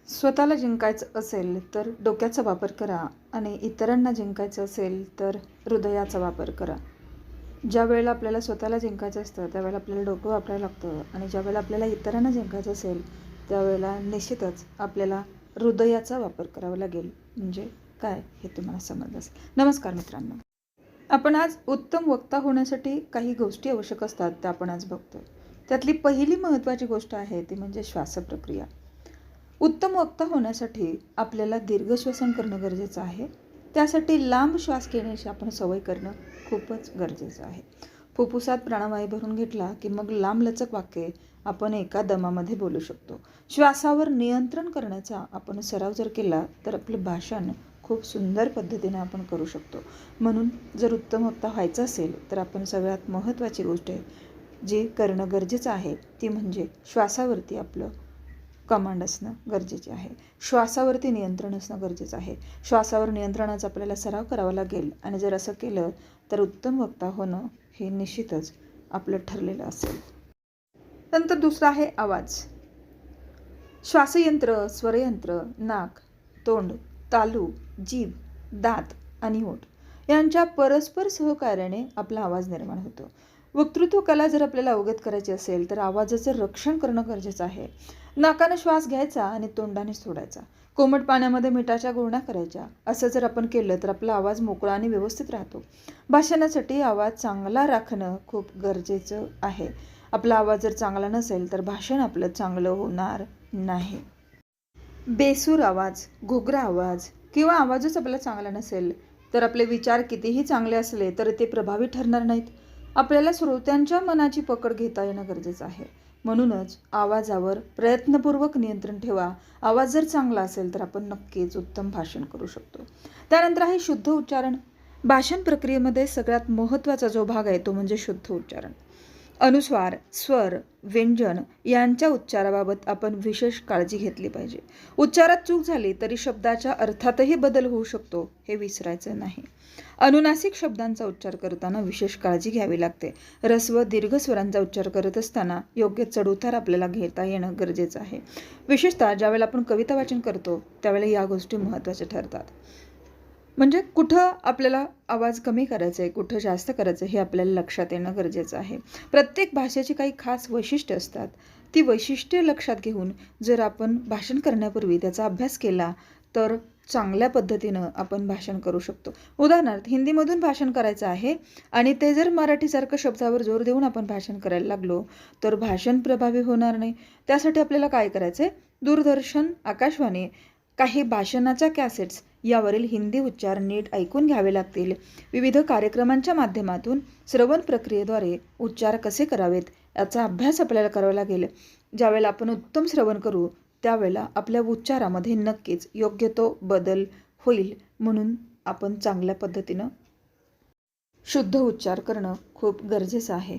स्वतःला जिंकायचं असेल तर डोक्याचा वापर करा आणि इतरांना जिंकायचं असेल तर हृदयाचा वापर करा. ज्या वेळेला आपल्याला स्वतःला जिंकायचं असतं त्यावेळेला आपल्याला डोकं वापरायला लागतं आणि ज्यावेळेला आपल्याला इतरांना जिंकायचं असेल त्यावेळेला निश्चितच आपल्याला हृदयाचा वापर करावा लागेल. म्हणजे काय हे तुम्हाला समजलं असेल. नमस्कार मित्रांनो, आपण आज उत्तम वक्ता होण्यासाठी काही गोष्टी आवश्यक असतात त्या आपण आज बघतोय. त्यातली पहिली महत्त्वाची गोष्ट आहे ती म्हणजे श्वासप्रक्रिया. उत्तम वक्ता होण्यासाठी आपल्याला दीर्घ श्वसन करणं गरजेचं आहे. त्यासाठी लांब श्वास घेण्याची आपण सवय करणं खूपच गरजेचं आहे. फुफ्फुसात प्राणवायू भरून घेतला की मग लांबलचक वाक्ये आपण एका दमामध्ये बोलू शकतो. श्वासावर नियंत्रण करण्याचा आपण सराव जर केला तर आपलं भाषण खूप सुंदर पद्धतीने आपण करू शकतो. म्हणून जर उत्तम वक्ता व्हायचं असेल तर आपण सगळ्यात महत्त्वाची गोष्ट आहे जी करणं गरजेचं आहे ती म्हणजे श्वासावरती आपलं कमांड असणं गरजेचे आहे. श्वासावरती नियंत्रण असणं गरजेचं आहे. श्वासावर नियंत्रणाचा आपल्याला सराव करावा लागेल आणि जर असं केलं तर उत्तम वक्ता होणं हे निश्चितच आपलं ठरलेलं असेल. नंतर दुसरं आहे आवाज. श्वासयंत्र, स्वरयंत्र, नाक, तोंड, तालू, जीभ, दात आणि ओठ यांच्या परस्पर सहकार्याने आपला आवाज निर्माण होतो. वक्तृत्व कला जर आपल्याला अवगत करायची असेल तर आवाजाचं रक्षण करणं गरजेचं आहे. नाकानं श्वास घ्यायचा आणि तोंडाने सोडायचा. कोमट पाण्यामध्ये मिठाच्या गुळण्या करायच्या. असं जर आपण केलं तर आपला आवाज मोकळा आणि व्यवस्थित राहतो. भाषणासाठी आवाज चांगला राखणं खूप गरजेचं आहे. आपला आवाज जर चांगला नसेल तर भाषण आपलं चांगलं होणार नाही. बेसूर आवाज, घोगरा आवाज किंवा आवाजच आपला चांगला नसेल तर आपले विचार कितीही चांगले असले तर ते प्रभावी ठरणार नाहीत. आपल्याला श्रोत्यांच्या मनाची पकड घेता येणं गरजेचं आहे. म्हणूनच आवाजावर प्रयत्नपूर्वक नियंत्रण ठेवा. आवाज जर चांगला असेल तर आपण नक्कीच उत्तम भाषण करू शकतो. त्यानंतर आहे शुद्ध उच्चारण. भाषण प्रक्रियेमध्ये सगळ्यात महत्त्वाचा जो भाग आहे तो म्हणजे शुद्ध उच्चारण. अनुस्वार, स्वर, व्यंजन यांच्या उच्चाराबाबत आपण विशेष काळजी घेतली पाहिजे. उच्चारात चूक झाली तरी शब्दाच्या अर्थातही बदल होऊ शकतो हे विसरायचं नाही. अनुनासिक शब्दांचा उच्चार करताना विशेष काळजी घ्यावी लागते. ऱ्हस्व दीर्घ स्वरांचा उच्चार करत असताना योग्य चढउतार आपल्याला घेता येणं गरजेचं आहे. विशेषतः ज्यावेळेला आपण कविता वाचन करतो त्यावेळेला या गोष्टी महत्त्वाच्या ठरतात. म्हणजे कुठं आपल्याला आवाज कमी करायचा आहे, कुठं जास्त करायचं हे आपल्याला लक्षात येणं गरजेचं आहे. प्रत्येक भाषेची काही खास वैशिष्ट्ये असतात. ती वैशिष्ट्ये लक्षात घेऊन जर आपण भाषण करण्यापूर्वी त्याचा अभ्यास केला तर चांगल्या पद्धतीनं आपण भाषण करू शकतो. उदाहरणार्थ हिंदीमधून भाषण करायचं आहे आणि ते जर मराठीसारखं शब्दावर जोर देऊन आपण भाषण करायला लागलो तर भाषण प्रभावी होणार नाही. त्यासाठी आपल्याला काय करायचं आहे, दूरदर्शन, आकाशवाणी काही भाषणाच्या कॅसेट्स यावरील हिंदी उच्चार नीट ऐकून घ्यावे लागतील. विविध कार्यक्रमांच्या माध्यमातून श्रवण प्रक्रियेद्वारे उच्चार कसे करावेत याचा अभ्यास आपल्याला करावा लागेल. ज्यावेळेला आपण उत्तम श्रवण करू त्यावेळेला आपल्या उच्चारामध्ये नक्कीच योग्य तो बदल होईल. म्हणून आपण चांगल्या पद्धतीनं शुद्ध उच्चार करणं खूप गरजेचं आहे.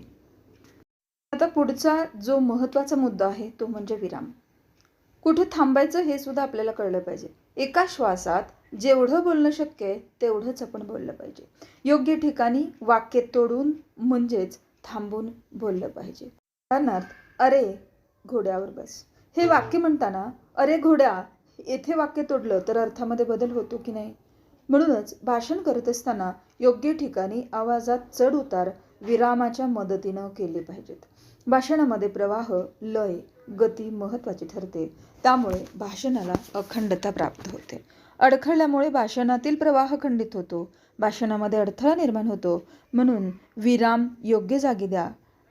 आता पुढचा जो महत्त्वाचा मुद्दा आहे तो म्हणजे विराम. कुठे थांबायचं हे सुद्धा आपल्याला कळलं पाहिजे. एका श्वासात जेवढं बोलणं शक्य आहे तेवढंच आपण बोललं पाहिजे. योग्य ठिकाणी वाक्य तोडून म्हणजेच थांबून बोललं पाहिजे. उदाहरणार्थ, अरे घोड्यावर बस हे वाक्य म्हणताना अरे घोड्या येथे वाक्य तोडलं तर अर्थामध्ये बदल होतो की नाही. म्हणूनच भाषण करत असताना योग्य ठिकाणी आवाजात चढ उतार विरामाच्या मदतीनं केले पाहिजेत. भाषणामध्ये प्रवाह, लय, गती महत्त्वाची ठरते. त्यामुळे भाषणाला अखंडता प्राप्त होते. अडखळल्यामुळे भाषणातील प्रवाह खंडित होतो. भाषणामध्ये अडथळा निर्माण होतो. म्हणून विराम योग्य जागी द्या.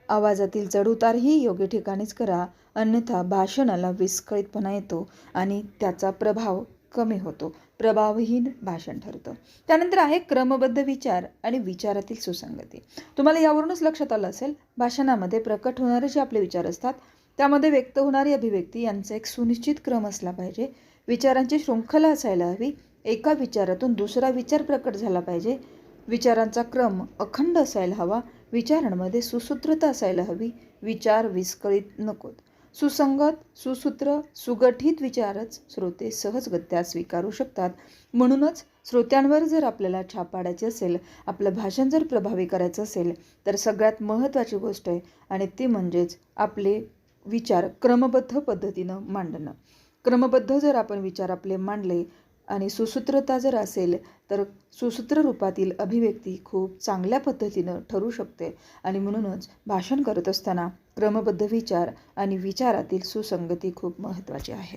आवाजातील चढउतारही योग्य ठिकाणीच करा. अन्यथा भाषणाला विस्कळीतपणा येतो आणि त्याचा प्रभाव कमी होतो. प्रभावहीन भाषण ठरतं. त्यानंतर आहे क्रमबद्ध विचार आणि विचारातील सुसंगती. तुम्हाला यावरूनच लक्षात आलं असेल भाषणामध्ये प्रकट होणारे जे आपले विचार असतात त्यामध्ये व्यक्त होणारी अभिव्यक्ती यांचा एक सुनिश्चित क्रम असला पाहिजे. विचारांची शृंखला असायला हवी. एका विचारातून दुसरा विचार प्रकट झाला पाहिजे. विचारांचा क्रम अखंड असायला हवा. विचारांमध्ये सुसूत्रता असायला हवी. विचार विस्कळीत नकोत. सुसंगत, सुसूत्र, सुगठित विचारच श्रोते सहजगत्या स्वीकारू शकतात. म्हणूनच श्रोत्यांवर जर आपल्याला छाप पाडायची असेल, आपलं भाषण जर प्रभावी करायचं असेल तर सगळ्यात महत्त्वाची गोष्ट आहे आणि ती म्हणजेच आपले विचार क्रमबद्ध पद्धतीनं मांडणं. क्रमबद्ध जर आपण विचार आपले मांडले आणि सुसूत्रता जर असेल तर सुसूत्र रूपातील अभिव्यक्ती खूप चांगल्या पद्धतीनं ठरू शकते. आणि म्हणूनच भाषण करत असताना क्रमबद्ध विचार आणि विचारातील सुसंगती खूप महत्त्वाची आहे.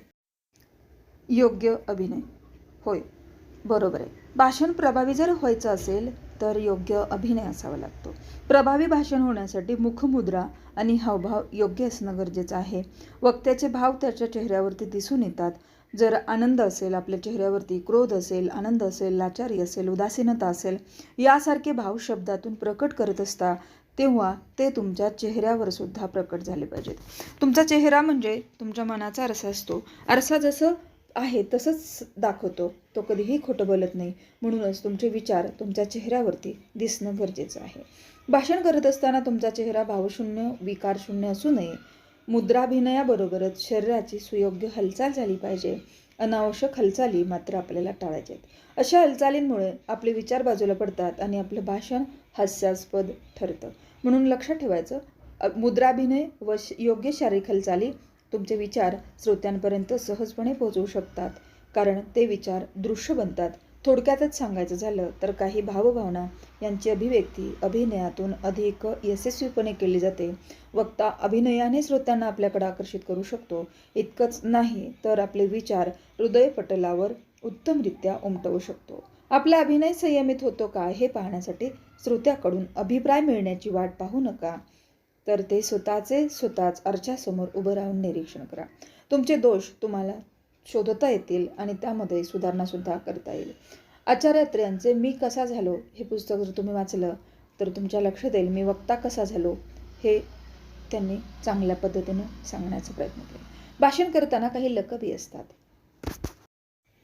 योग्य अभिनय. होय, बरोबर आहे. भाषण प्रभावी जर व्हायचं असेल तर योग्य अभिनय असावा लागतो. प्रभावी भाषण होण्यासाठी मुखमुद्रा आणि हावभाव योग्य असणं गरजेचं आहे. वक्त्याचे भाव त्याच्या चेहऱ्यावरती दिसून येतात. जर आनंद असेल आपल्या चेहऱ्यावरती, क्रोध असेल, आनंद असेल, लाचारी असेल, उदासीनता असेल, यासारखे भाव शब्दातून प्रकट करत असता तेव्हा ते तुमच्या चेहऱ्यावर सुद्धा प्रकट झाले पाहिजेत. तुमचा चेहरा म्हणजे तुमच्या मनाचा आरसा असतो. आरसा जसं आहे तसंच दाखवतो, तो कधीही खोटं बोलत नाही. म्हणूनच तुमचे विचार तुमच्या चेहऱ्यावरती दिसणं गरजेचं आहे. भाषण करत असताना तुमचा चेहरा भावशून्य, विकारशून्य असू नये. मुद्राभिनयाबरोबरच शरीराची सुयोग्य हालचाल झाली पाहिजे. अनावश्यक हालचाली मात्र आपल्याला टाळायच्या आहेत. अशा हालचालींमुळे आपले विचार बाजूला पडतात आणि आपलं भाषण हास्यास्पद ठरतं. म्हणून लक्षात ठेवायचं, मुद्राभिनय व योग्य शारीरिक हालचाली तुमचे विचार श्रोत्यांपर्यंत सहजपणे पोहोचवू शकतात, कारण ते विचार दृश्य बनतात. थोडक्यातच सांगायचं झालं तर काही भावभावना यांची अभिव्यक्ती अभिनयातून अधिक यशस्वीपणे केली जाते. वक्ता अभिनयाने श्रोत्यांना आपल्याकडे आकर्षित करू शकतो. इतकंच नाही तर आपले विचार हृदयपटलावर उत्तमरित्या उमटवू शकतो. आपला अभिनय संयमित होतो का हे पाहण्यासाठी श्रोत्याकडून अभिप्राय मिळण्याची वाट पाहू नका, तर ते स्वतःच अर्च्यासमोर उभं राहून निरीक्षण करा. तुमचे दोष तुम्हाला शोधता येतील आणि त्यामध्ये सुधारणासुद्धा करता येईल. आचार्य अत्रे मी कसा झालो हे पुस्तक जर तुम्ही वाचलं तर तुमच्या लक्षात येईल मी वक्ता कसा झालो हे त्यांनी चांगल्या पद्धतीने सांगण्याचा प्रयत्न केला. भाषण करताना काही लकबी असतात,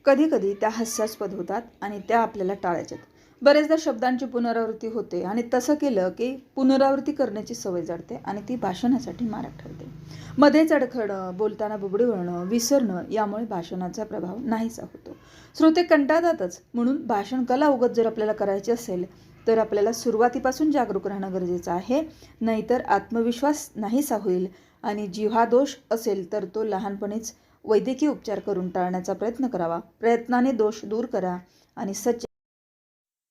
कधी कधी त्या हास्यास्पद होतात आणि त्या आपल्याला टाळायच्यात. बरेचदा शब्दांची पुनरावृत्ती होते आणि तसं केलं की पुनरावृत्ती करण्याची सवय जडते आणि ती भाषणासाठी मारक ठरते. मध्येच अडखळणं, बोलताना बुबडी वळणं, विसरणं यामुळे भाषणाचा प्रभाव नाहीसा होतो. श्रोते कंटाळतातच. म्हणून भाषण कला उगत जर आपल्याला करायची असेल तर आपल्याला सुरुवातीपासून जागरूक राहणं गरजेचं आहे, नाहीतर आत्मविश्वास नाहीसा होईल. आणि जिव्हादोष असेल तर तो लहानपणीच वैद्यकीय उपचार करून टाळण्याचा प्रयत्न करावा. प्रयत्नाने दोष दूर करा आणि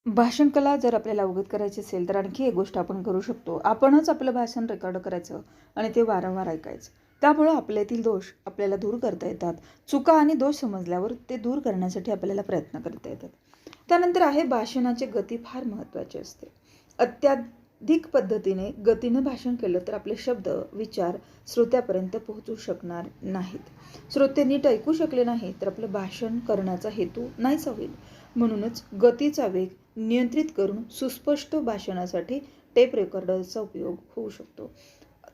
भाषण कला जर आपल्याला अवगत करायची असेल तर आणखी एक गोष्ट आपण करू शकतो. आपणच आपलं भाषण रेकॉर्ड करायचं आणि ते वारंवार ऐकायचं. त्यामुळं आपल्यातील दोष आपल्याला दूर करता येतात. चुका आणि दोष समजल्यावर ते दूर करण्यासाठी आपल्याला प्रयत्न करता येतात. त्यानंतर आहे भाषणाची गती फार महत्त्वाची असते. अत्याधिक पद्धतीने गतीनं भाषण केलं तर आपले शब्द, विचार श्रोत्यापर्यंत पोहोचू शकणार नाहीत. श्रोते नीट ऐकू शकले नाही तर आपलं भाषण करण्याचा हेतू नाहीसा होईल. म्हणूनच गतीचा वेग नियंत्रित करून सुस्पष्ट भाषणासाठी टेप रेकॉर्डरचा उपयोग होऊ शकतो.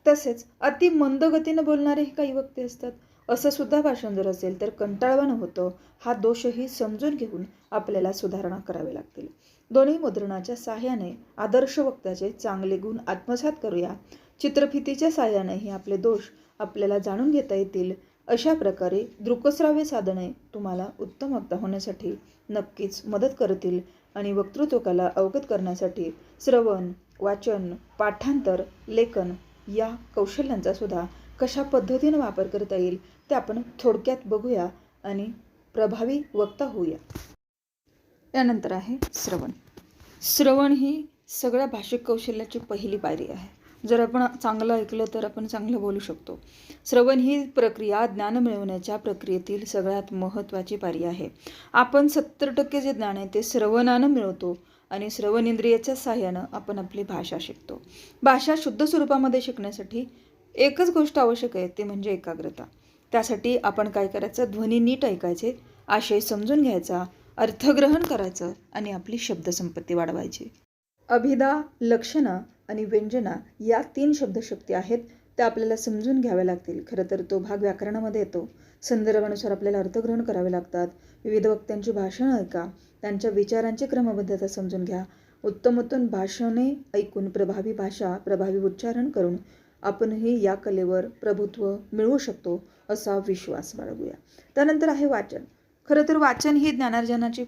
तसेच अति मंद गतीनं बोलणारे काही वक्ते असतात. असं सुद्धा भाषण जर असेल तर कंटाळवाणं होतं. हा दोषही समजून घेऊन आपल्याला सुधारणा करावी लागतील. दोन्ही मुद्रणाच्या साहाय्याने आदर्श वक्त्याचे चांगले गुण आत्मसात करूया. चित्रफितीच्या साहाय्यानेही आपले दोष आपल्याला जाणून घेता येतील. अशा प्रकारे दृकश्राव्य साधने तुम्हाला उत्तम वक्ता होण्यासाठी नक्कीच मदत करतील आणि वक्तृत्व कला अवगत करण्यासाठी श्रवण, वाचन, पाठांतर, लेखन या कौशल्यांचा सुद्धा कशा पद्धतीने वापर करता येईल ते आपण थोडक्यात बघूया आणि प्रभावी वक्ता होऊया. त्यानंतर आहे श्रवण. श्रवण ही सगळ्या भाषिक कौशल्याची पहिली पायरी आहे. जर आपण चांगलं ऐकलं तर आपण चांगलं बोलू शकतो. श्रवण ही प्रक्रिया ज्ञान मिळवण्याच्या प्रक्रियेतील सगळ्यात महत्त्वाची पायरी आहे. आपण 70% जे ज्ञान आहे ते श्रवणानं मिळवतो आणि श्रवण इंद्रियाच्या साहाय्यानं आपण आपली भाषा शिकतो. भाषा शुद्ध स्वरूपामध्ये शिकण्यासाठी एकच गोष्ट आवश्यक आहे, ते म्हणजे एकाग्रता. त्यासाठी आपण काय करायचं, ध्वनी नीट ऐकायचे, आशय समजून घ्यायचा, अर्थग्रहण करायचं आणि आपली शब्दसंपत्ती वाढवायची. अभिधा, लक्षणा आणि व्यंजना या 3 शब्दशक्ती आहेत, त्या आपल्याला समजून घ्याव्या लागतील. खरं तर तो भाग व्याकरणामध्ये येतो. संदर्भानुसार आपल्याला अर्थग्रहण करावे लागतात. विविध वक्त्यांची भाषणं ऐका, त्यांच्या विचारांची क्रमबद्धता समजून घ्या. उत्तम भाषणे ऐकून प्रभावी भाषा, प्रभावी उच्चारण करून आपणही या कलेवर प्रभुत्व मिळवू शकतो असा विश्वास बाळगूया. त्यानंतर आहे वाचन. खरं तर वाचन ही ज्ञानार्जनाची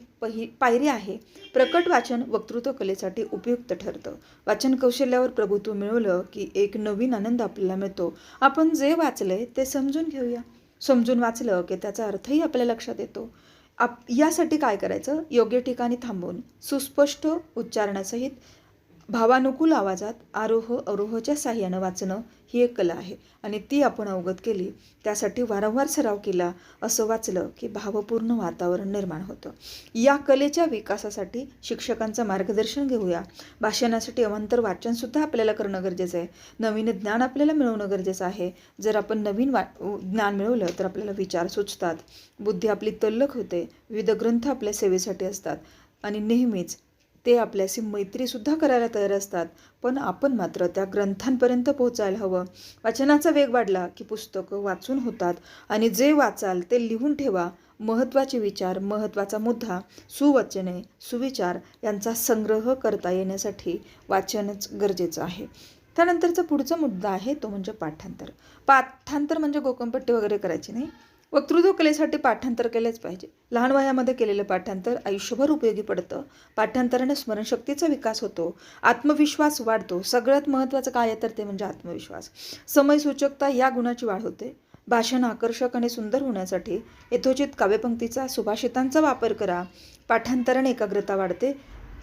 पायरी आहे. प्रकट वाचन वक्तृत्व कलेसाठी उपयुक्त ठरतं. वाचन कौशल्यावर प्रभुत्व मिळवलं की एक नवीन आनंद आपल्याला मिळतो. आपण जे वाचलंय ते समजून घेऊया. समजून वाचलं की त्याचा अर्थही आपल्या लक्षात येतो. यासाठी काय करायचं, योग्य ठिकाणी थांबून सुस्पष्ट उच्चारणासहित भावानुकूल आवाजात आरोह अवरोहच्या साह्यानं वाचणं ही एक कला आहे आणि ती आपण अवगत केली, त्यासाठी वारंवार सराव केला, असं वाचलं की भावपूर्ण वातावरण निर्माण होतं. या कलेच्या विकासासाठी शिक्षकांचं मार्गदर्शन घेऊया. भाषणासाठी अवांतर वाचनसुद्धा आपल्याला करणं गरजेचं आहे. नवीन ज्ञान आपल्याला मिळवणं गरजेचं आहे. जर आपण नवीन ज्ञान मिळवलं तर आपल्याला विचार सुचतात, बुद्धी आपली तल्लख होते, विविध ग्रंथ आपल्या सेवेसाठी असतात आणि नेहमीच ते आपल्याशी मैत्रीसुद्धा करायला तयार असतात. पण आपण मात्र त्या ग्रंथांपर्यंत पोहोचायला हवं. वाचनाचा वेग वाढला की पुस्तकं वाचून होतात आणि जे वाचाल ते लिहून ठेवा. महत्त्वाचे विचार, महत्त्वाचा मुद्दा, सुवचने, सुविचार यांचा संग्रह करता येण्यासाठी वाचनच गरजेचं आहे. त्यानंतरचा पुढचा मुद्दा आहे तो म्हणजे पाठांतर. पाठांतर म्हणजे गोकंपट्टी वगैरे करायची नाही. वक्तृत्व कलेसाठी पाठांतर केलेच पाहिजे. लहान वयामध्ये केलेलं पाठांतर आयुष्यभर उपयोगी पडतं. पाठांतराने स्मरणशक्तीचा विकास होतो, आत्मविश्वास वाढतो. सगळ्यात महत्त्वाचं काय आहे तर ते म्हणजे आत्मविश्वास. समयसूचकता या गुणाची वाढ होते. भाषण आकर्षक आणि सुंदर होण्यासाठी यथोचित काव्यपंक्तीचा, सुभाषितांचा वापर करा. पाठांतराने एकाग्रता वाढते,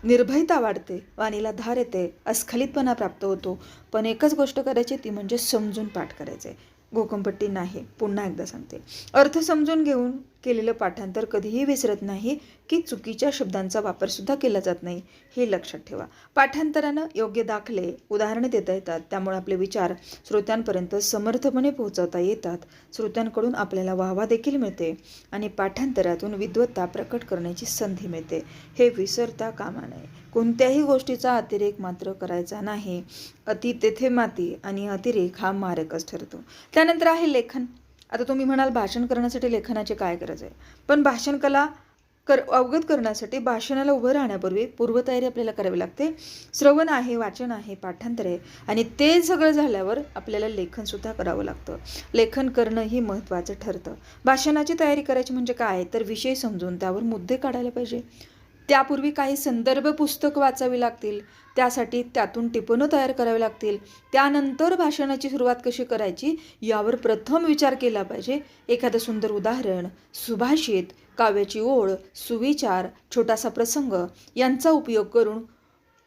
निर्भयता वाढते, वाणीला धार येते, अस्खलितपणा प्राप्त होतो. पण एकच गोष्ट करायची ती म्हणजे समजून पाठ करायचे, गोकंपट्टी नाही. पुन्हा एकदा सांगते, अर्थ समजून घेऊन केलेलं पाठांतर कधीही विसरत नाही की चुकीच्या शब्दांचा वापरसुद्धा केला जात नाही, हे लक्षात ठेवा. पाठांतरानं योग्य दाखले, उदाहरणे देता येतात. त्यामुळे आपले विचार श्रोत्यांपर्यंत समर्थपणे पोहोचवता येतात. श्रोत्यांकडून आपल्याला वाहवा देखील मिळते आणि पाठांतरातून विद्वत्ता प्रकट करण्याची संधी मिळते. हे विसरता कामा नये. कोणत्याही गोष्टीचा अतिरेक मात्र करायचा नाही. अति तेथे माती आणि अतिरेक हा मारकच ठरतो. त्यानंतर आहे लेखन. आता तुम्ही म्हणाल भाषण करण्यासाठी लेखनाची काय गरज आहे, पण भाषण कला अवगत करण्यासाठी भाषणाला उभं राहण्यापूर्वी पूर्वतयारी आपल्याला करावी लागते. श्रवण आहे, वाचन आहे, पाठांतर आहे आणि ते सगळं झाल्यावर आपल्याला लेखनसुद्धा करावं लागतं. लेखन करणं ही महत्त्वाचं ठरतं. भाषणाची तयारी करायची म्हणजे काय तर विषय समजून त्यावर मुद्दे काढायला पाहिजे. त्यापूर्वी काही संदर्भ पुस्तकं वाचावी लागतील, त्यासाठी त्यातून टिपणं तयार करावी लागतील. त्यानंतर भाषणाची सुरुवात कशी करायची यावर प्रथम विचार केला पाहिजे. एखादं सुंदर उदाहरण, सुभाषित, काव्याची ओळ, सुविचार, छोटासा प्रसंग यांचा उपयोग करून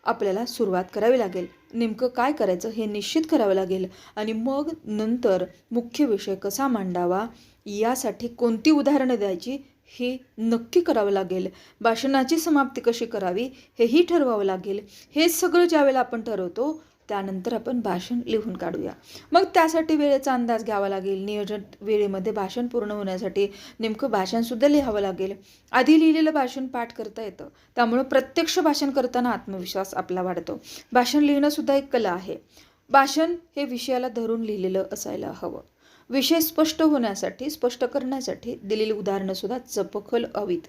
आपल्याला सुरुवात करावी लागेल. नेमकं काय करायचं हे निश्चित करावं लागेल आणि मग नंतर मुख्य विषय कसा मांडावा, यासाठी कोणती उदाहरणं द्यायची हे नक्की करावं लागेल. भाषणाची समाप्ती कशी करावी हेही ठरवावं लागेल. हे सगळं ज्यावेळेला आपण ठरवतो त्यानंतर आपण भाषण लिहून काढूया. मग त्यासाठी वेळेचा अंदाज घ्यावा लागेल. नियोजित वेळेमध्ये भाषण पूर्ण होण्यासाठी नेमकं भाषणसुद्धा लिहावं लागेल. आधी लिहिलेलं भाषण पाठ करता येतं, त्यामुळं प्रत्यक्ष भाषण करताना आत्मविश्वास आपला वाढतो. भाषण लिहिणंसुद्धा एक कला आहे. भाषण हे विषयाला धरून लिहिलेलं असायला हवं. विषय स्पष्ट होण्यासाठी, स्पष्ट करण्यासाठी दिलेली उदाहरणंसुद्धा चपखल हवीत.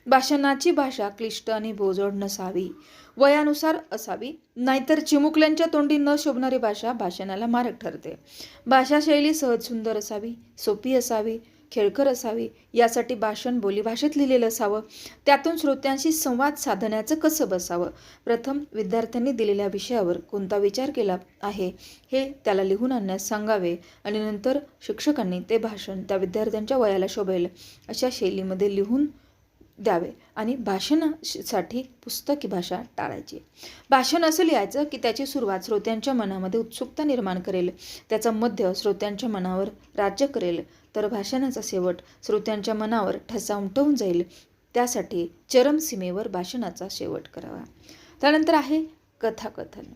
भाषणाची भाषा क्लिष्ट आणि बोजड नसावी, वयानुसार असावी, नाहीतर चिमुकल्यांच्या तोंडी न शोभणारी भाषा भाषणाला मारक ठरते. भाषाशैली सहज सुंदर असावी, सोपी असावी, खेळकर असावी. यासाठी भाषण बोलीभाषेत लिहिलेलं असावं. त्यातून श्रोत्यांशी संवाद साधण्याचं कसं बसावं. प्रथम विद्यार्थ्यांनी दिलेल्या विषयावर कोणता विचार केला आहे हे त्याला लिहून आणण्यास सांगावे आणि नंतर शिक्षकांनी ते भाषण त्या विद्यार्थ्यांच्या वयाला शोभेल अशा शैलीमध्ये लिहून द्यावे आणि भाषणासाठी पुस्तकी भाषा टाळायची. भाषण असं लिहायचं की त्याची सुरुवात श्रोत्यांच्या मनामध्ये उत्सुकता निर्माण करेल, त्याचा मध्य श्रोत्यांच्या मनावर राज्य करेल, तर भाषणाचा शेवट श्रोत्यांच्या मनावर ठसा उमटवून जाईल. त्यासाठी चरमसीमेवर भाषणाचा शेवट करावा. त्यानंतर आहे कथाकथन.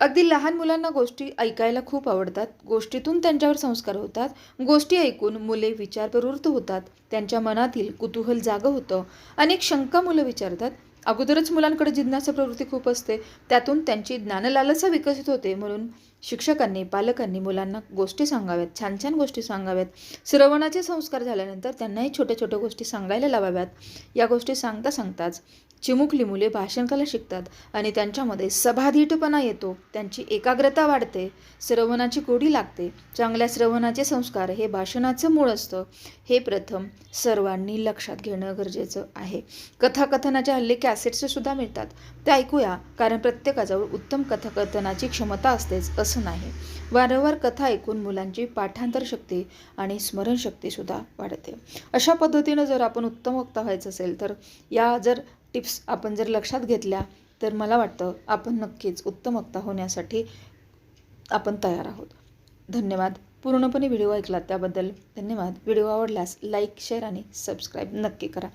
अगदी लहान मुलांना गोष्टी ऐकायला खूप आवडतात. गोष्टीतून त्यांच्यावर संस्कार होतात. गोष्टी ऐकून मुले विचारप्रवृत्त होतात. त्यांच्या मनातील कुतूहल जागं होतं. अनेक शंका मुलं विचारतात. अगोदरच मुलांकडे जिज्ञासा प्रवृत्ती खूप असते, त्यातून त्यांची ज्ञानलालसा विकसित होते. म्हणून शिक्षकांनी, पालकांनी मुलांना गोष्टी सांगाव्यात, छान छान गोष्टी सांगाव्यात. श्रवणाचे संस्कार झाल्यानंतर त्यांनाही छोट्या छोट्या गोष्टी सांगायला लावाव्यात. या गोष्टी सांगता सांगताच चिमुकली मुले भाषणकला शिकतात आणि त्यांच्यामध्ये सभाधीटपणा येतो, त्यांची एकाग्रता वाढते, श्रवणाची गोडी लागते. चांगल्या श्रवणाचे संस्कार हे भाषणाचं मूळ असतं, हे प्रथम सर्वांनी लक्षात घेणं गरजेचं आहे. कथाकथनाचे हल्ली कॅसेट्स सुद्धा मिळतात, ते ऐकूया, कारण प्रत्येकाजवळ उत्तम कथाकथनाची क्षमता असतेच असं तसं नाही. वारंवार कथा ऐकून मुलांची पाठांतर शक्ती आणि स्मरणशक्तीसुद्धा वाढते. अशा पद्धतीनं जर आपण उत्तम वक्ता व्हायचं असेल तर या जर टिप्स आपण जर लक्षात घेतल्या तर मला वाटतं आपण नक्कीच उत्तम वक्ता होण्यासाठी आपण तयार आहोत. धन्यवाद. पूर्णपणे व्हिडिओ ऐकलात त्याबद्दल धन्यवाद. व्हिडिओ आवडल्यास लाईक, शेअर आणि सबस्क्राईब नक्की करा.